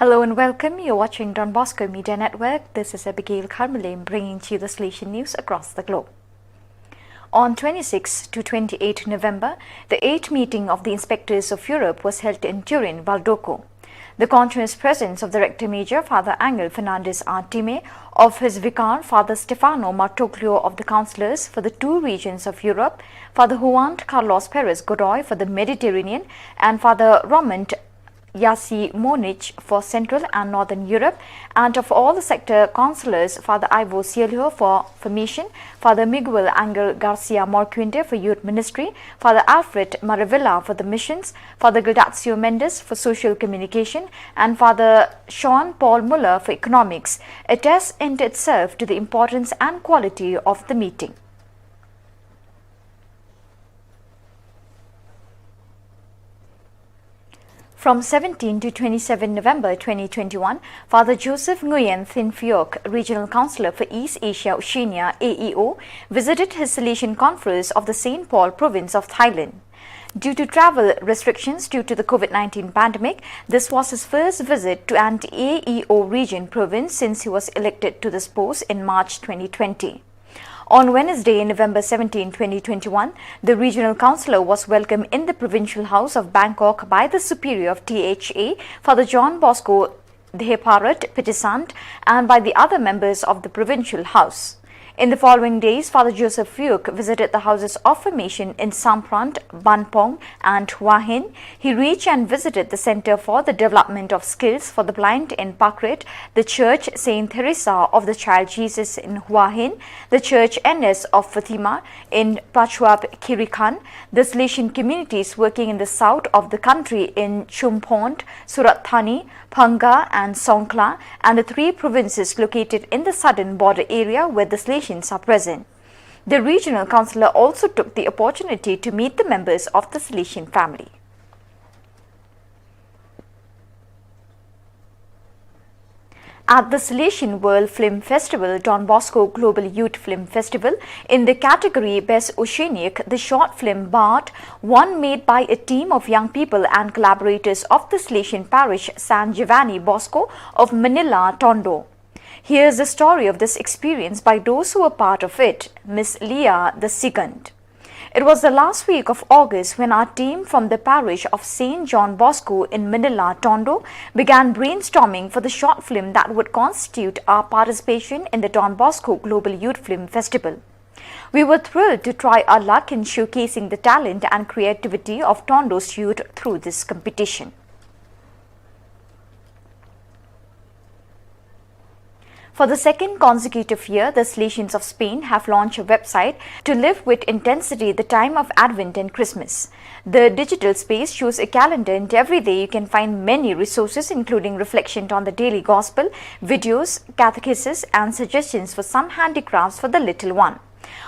Hello and welcome. You're watching Don Bosco Media Network. This is Abigail Carmelin bringing to you the Salesian news across the globe. On 26 to 28 November, the 8th meeting of the Inspectors of Europe was held in Turin, Valdoco. The continuous presence of the Rector Major, Father Angel Fernandez Artime, of his Vicar, Father Stefano Martoglio of the Councillors for the two regions of Europe, Father Juan Carlos Perez Godoy for the Mediterranean, and Father Roman Yasi Monich for Central and Northern Europe, and of all the sector councillors, Father Ivo Cielo for Mission, Father Miguel Angel Garcia Morquinte for Youth Ministry, Father Alfred Maravilla for the Missions, Father Gildacio Mendes for Social Communication, and Father Sean Paul Muller for Economics, attests in itself to the importance and quality of the meeting. From 17 to 27 November 2021, Father Joseph Nguyen Thin Phuoc, Regional Councillor for East Asia Oceania AEO, visited his Salesian Conference of the St. Paul Province of Thailand. Due to travel restrictions due to the COVID-19 pandemic, this was his first visit to an AEO region province since he was elected to this post in March 2020. On Wednesday, November 17, 2021, the regional councillor was welcomed in the Provincial House of Bangkok by the Superior of THA, Father John Bosco Deheparat Pitisant, and by the other members of the Provincial House. In the following days, Father Joseph Phuoc visited the houses of formation in Samprant, Banpong and Hua Hin. He reached and visited the Center for the Development of Skills for the Blind in Pakrit, the Church Saint Teresa of the Child Jesus in Hua Hin, the Church NS of Fatima in Prachuap Khiri Khan, the Salesian communities working in the south of the country in Chumpont, Surat Thani, Phanga and Songkhla, and the three provinces located in the southern border area where the Salesians are present. The regional councillor also took the opportunity to meet the members of the Salesian family. At the Salesian World Film Festival, Don Bosco Global Youth Film Festival, in the category Best Oceanic, the short film Bart, one made by a team of young people and collaborators of the Salesian parish San Giovanni Bosco of Manila, Tondo. Here's the story of this experience by those who were part of it, Miss Leah II. It was the last week of August when our team from the parish of St. John Bosco in Manila, Tondo, began brainstorming for the short film that would constitute our participation in the Don Bosco Global Youth Film Festival. We were thrilled to try our luck in showcasing the talent and creativity of Tondo's youth through this competition. For the second consecutive year, the Salesians of Spain have launched a website to live with intensity the time of Advent and Christmas. The digital space shows a calendar, and every day you can find many resources including reflection on the daily gospel, videos, catechesis and suggestions for some handicrafts for the little one.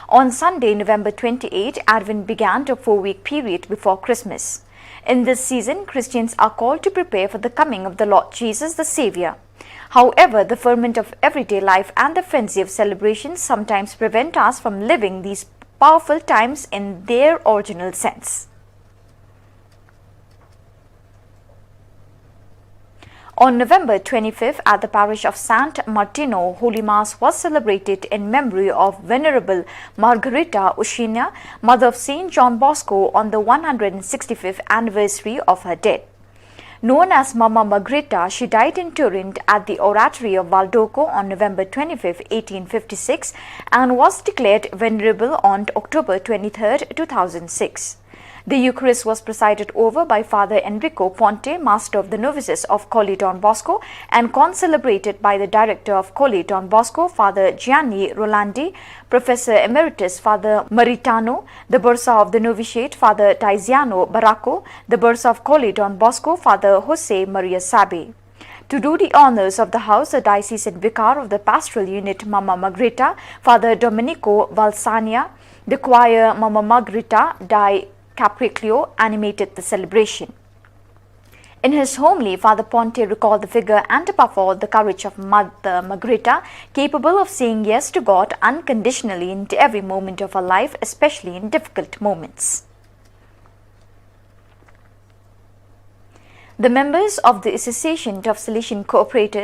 On Sunday, November 28, Advent began a 4-week period before Christmas. In this season, Christians are called to prepare for the coming of the Lord Jesus the Savior. However, the ferment of everyday life and the frenzy of celebration sometimes prevent us from living these powerful times in their original sense. On November 25th, at the parish of Sant Martino, Holy Mass was celebrated in memory of Venerable Margarita Oceania, mother of St. John Bosco, on the 165th anniversary of her death. Known as Mama Margarita, she died in Turin at the Oratory of Valdoco on November 25, 1856, and was declared venerable on October 23, 2006. The Eucharist was presided over by Father Enrico Ponte, Master of the Novices of Colle Don Bosco, and concelebrated by the Director of Colle Don Bosco, Father Gianni Rolandi, Professor Emeritus Father Maritano, the Bursa of the Novitiate, Father Tiziano Baracco, the Bursa of Colle Don Bosco, Father Jose Maria Sabe. To do the honors of the house, the diocesan vicar of the pastoral unit Mama Margherita, Father Domenico Valsania, the choir Mama Margherita di Capriccio animated the celebration. In his homily, Father Ponte recalled the figure and above all the courage of Mother Margherita, capable of saying yes to God unconditionally in every moment of her life, especially in difficult moments. The members of the Association of Salesian Cooperators